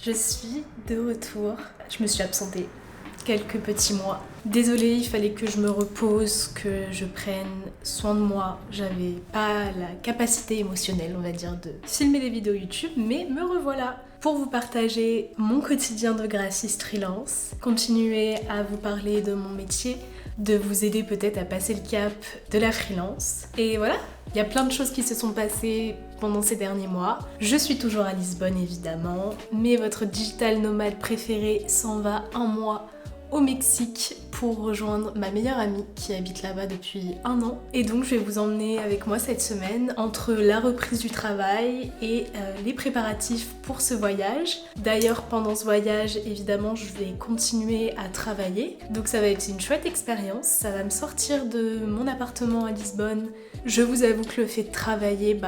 Je suis de retour. Je me suis absentée quelques petits mois. Désolée, il fallait que je me repose, que je prenne soin de moi. J'avais pas la capacité émotionnelle, on va dire, de filmer des vidéos YouTube, mais me revoilà pour vous partager mon quotidien de graphiste freelance, continuer à vous parler de mon métier, de vous aider peut-être à passer le cap de la freelance. Et voilà, il y a plein de choses qui se sont passées pendant ces derniers mois. Je suis toujours à Lisbonne évidemment, mais votre digital nomade préféré s'en va un mois au Mexique pour rejoindre ma meilleure amie qui habite là-bas depuis 1 an. Et donc je vais vous emmener avec moi cette semaine entre la reprise du travail et les préparatifs pour ce voyage. D'ailleurs pendant ce voyage évidemment je vais continuer à travailler, donc ça va être une chouette expérience, ça va me sortir de mon appartement à Lisbonne. Je vous avoue que le fait de travailler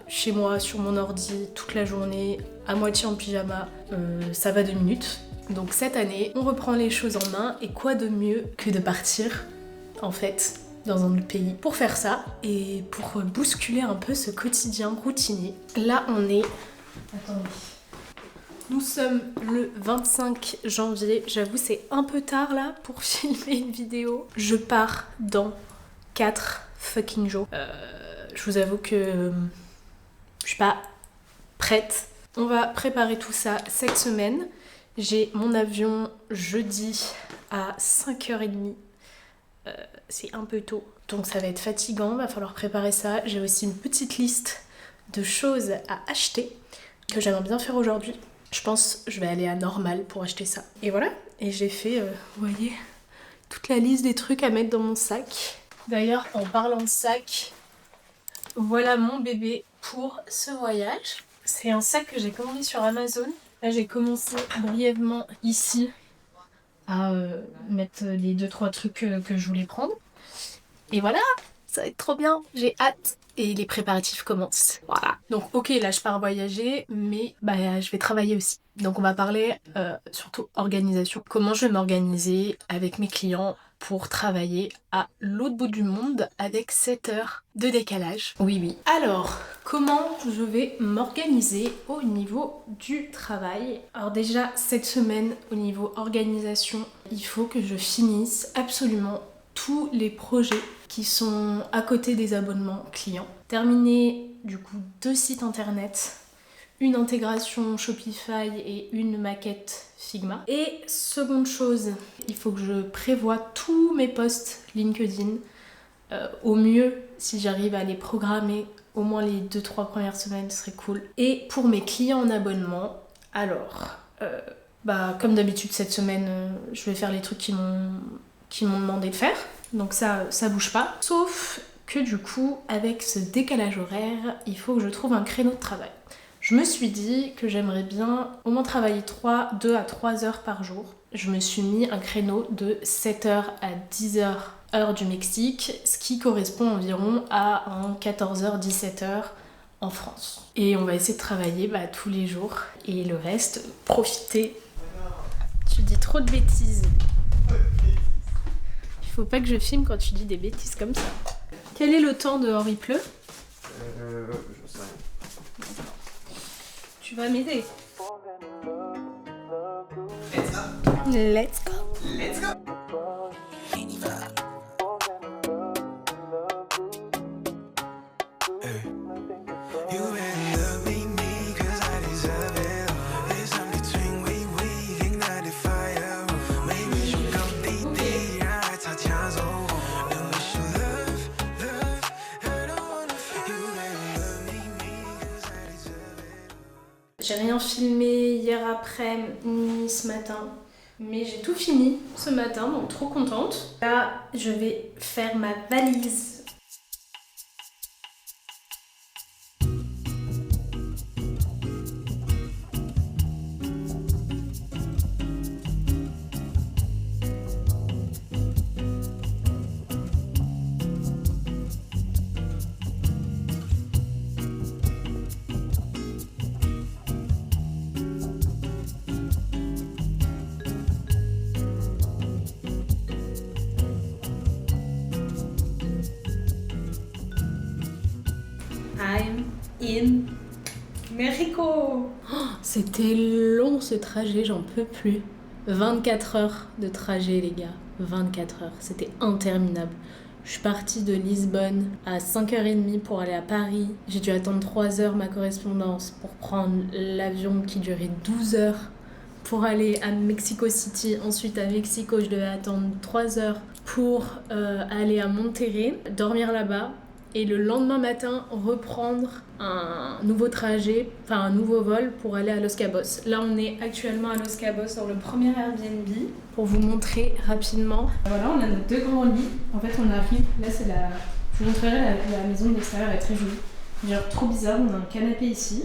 chez moi sur mon ordi toute la journée, à moitié en pyjama, ça va 2 minutes. Donc cette année, on reprend les choses en main et quoi de mieux que de partir, en fait, dans un autre pays pour faire ça et pour bousculer un peu ce quotidien routinier. Là, on est... Attendez. Nous sommes le 25 janvier. J'avoue, c'est un peu tard là pour filmer une vidéo. Je pars dans 4 fucking jours. Je vous avoue que je suis pas prête. On va préparer tout ça cette semaine. J'ai mon avion jeudi à 5h30, c'est un peu tôt, donc ça va être fatigant, va falloir préparer ça. J'ai aussi une petite liste de choses à acheter que j'aimerais bien faire aujourd'hui. Je pense que je vais aller à Normal pour acheter ça. Et voilà, et j'ai fait, vous voyez, toute la liste des trucs à mettre dans mon sac. D'ailleurs, en parlant de sac, voilà mon bébé pour ce voyage. C'est un sac que j'ai commandé sur Amazon. Là, j'ai commencé brièvement ici à mettre les 2-3 trucs que je voulais prendre. Et voilà, ça va être trop bien, j'ai hâte. Et les préparatifs commencent. Voilà. Donc ok, là je pars voyager, mais je vais travailler aussi. Donc on va parler surtout organisation. Comment je vais m'organiser avec mes clients pour travailler à l'autre bout du monde avec 7 heures de décalage. Oui. Alors, comment je vais m'organiser au niveau du travail? Alors déjà, cette semaine, au niveau organisation, il faut que je finisse absolument tous les projets qui sont à côté des abonnements clients. Terminer du coup 2 sites internet, une intégration Shopify et une maquette Figma. Et seconde chose, il faut que je prévoie tous mes posts LinkedIn. Au mieux, si j'arrive à les programmer, au moins les 2-3 premières semaines, ce serait cool. Et pour mes clients en abonnement, alors, comme d'habitude cette semaine, je vais faire les trucs qui m'ont demandé de faire. Donc ça bouge pas. Sauf que du coup, avec ce décalage horaire, il faut que je trouve un créneau de travail. Je me suis dit que j'aimerais bien au moins travailler 2 à 3 heures par jour. Je me suis mis un créneau de 7h à 10h heure du Mexique, ce qui correspond environ à un 14h-17h en France. Et on va essayer de travailler tous les jours et le reste, profiter. Tu dis trop de bêtises. Il faut pas que je filme quand tu dis des bêtises comme ça. Quel est le temps dehors, il pleut? Je sais rien. Tu vas m'aider. Let's go. Let's go. J'ai rien filmé hier après ni ce matin, mais j'ai tout fini ce matin, donc trop contente. Là, je vais faire ma valise. I'm in Mexico. C'était long ce trajet, j'en peux plus. 24 heures de trajet les gars, 24 heures, c'était interminable. Je suis partie de Lisbonne à 5h30 pour aller à Paris. J'ai dû attendre 3 heures ma correspondance pour prendre l'avion qui durait 12 heures pour aller à Mexico City. Ensuite à Mexico, je devais attendre 3 heures pour aller à Monterrey, dormir là-bas. Et le lendemain matin, reprendre un nouveau trajet, enfin un nouveau vol pour aller à Los Cabos. Là, on est actuellement à Los Cabos sur le premier Airbnb pour vous montrer rapidement. Voilà, on a nos 2 grands lits. En fait, on arrive, là c'est la... Je vous montrerai la maison de l'extérieur, elle est très jolie. Genre trop bizarre, on a un canapé ici.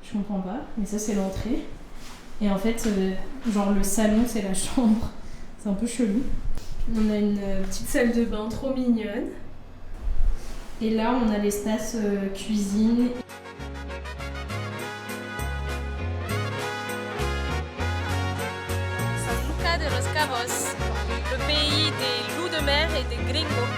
Je comprends pas, mais ça c'est l'entrée. Et en fait, genre le salon c'est la chambre. C'est un peu chelou. On a une petite salle de bain trop mignonne. Et là, on a l'espace cuisine. San Lucas de los Cabos, le pays des loups de mer et des gringos.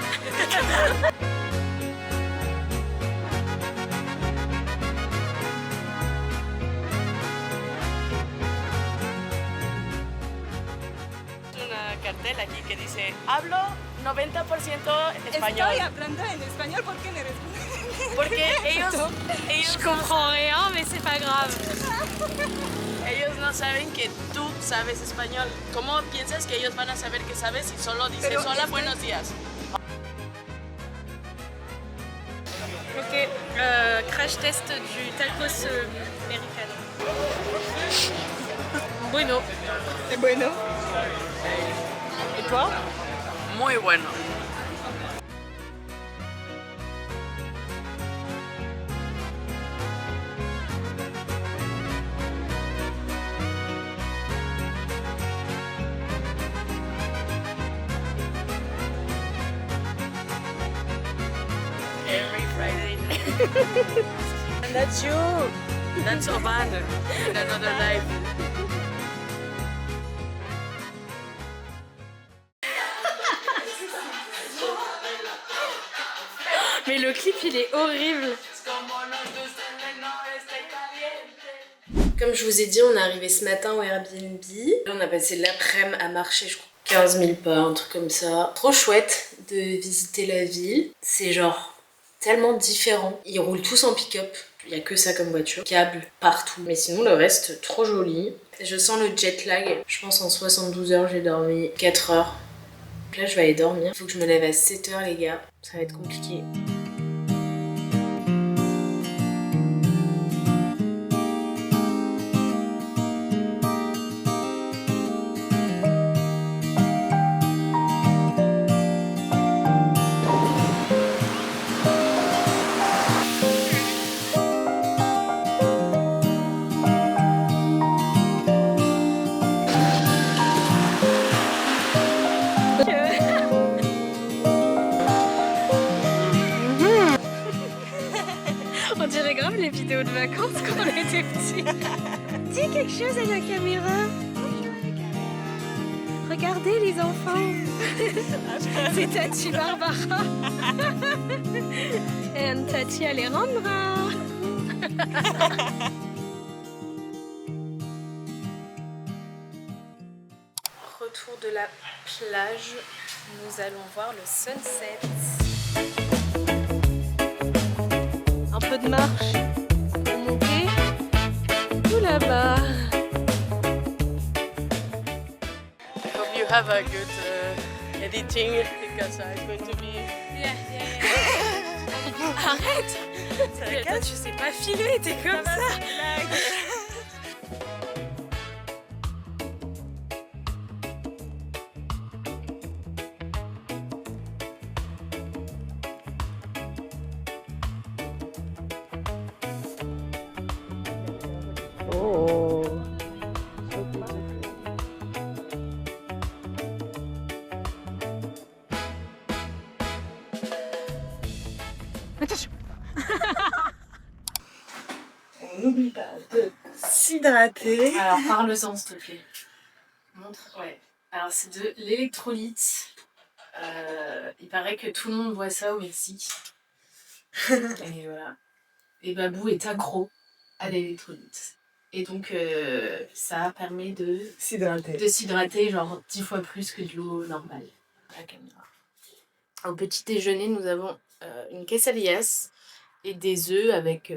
Una cartel aquí que dice hablo 90% español. Estoy hablando en español, ¿por qué no eres? Porque ellos Je comprends rien, mais c'est pas grave. ellos no saben que tú sabes español. ¿Cómo piensas que ellos van a saber que sabes si solo dices Pero hola, buenos días? Ok, crash test du tacos americano. Bueno. Es bueno. ¿Y tú? Muy bueno. Every Friday night. And that's you. That's Oban in another life. Mais le clip il est horrible. Comme je vous ai dit, on est arrivé ce matin au Airbnb. On a passé l'après-midi à marcher, je crois, 15 000 pas, un truc comme ça. Trop chouette de visiter la ville. C'est genre tellement différent. Ils roulent tous en pick-up. Il n'y a que ça comme voiture. Câbles partout. Mais sinon, le reste, trop joli. Je sens le jet lag. Je pense en 72 heures, j'ai dormi 4 heures. Donc là, je vais aller dormir. Il faut que je me lève à 7 heures, les gars. Ça va être compliqué. On dirait grave les vidéos de vacances quand on était petits. Dis quelque chose à la caméra. Regardez les enfants. C'est Tati Barbara. Et Tati Alejandra. Retour de la plage. Nous allons voir le sunset. Un peu de marche pour monter tout là-bas. I hope you have a good editing because I'm going to be. Arrête. Toi, tu sais pas filer, t'es comme ça. On n'oublie pas de s'hydrater. Alors parle-en s'il te plaît. Montre. Ouais. Alors c'est de l'électrolyte. Il paraît que tout le monde voit ça au Mexique. Et voilà. Et Babou est accro à l'électrolyte. Et donc, ça permet de S'hydrater. s'hydrater genre 10 fois plus que de l'eau normale. La caméra. Au petit déjeuner, nous avons une quesadillas et des œufs avec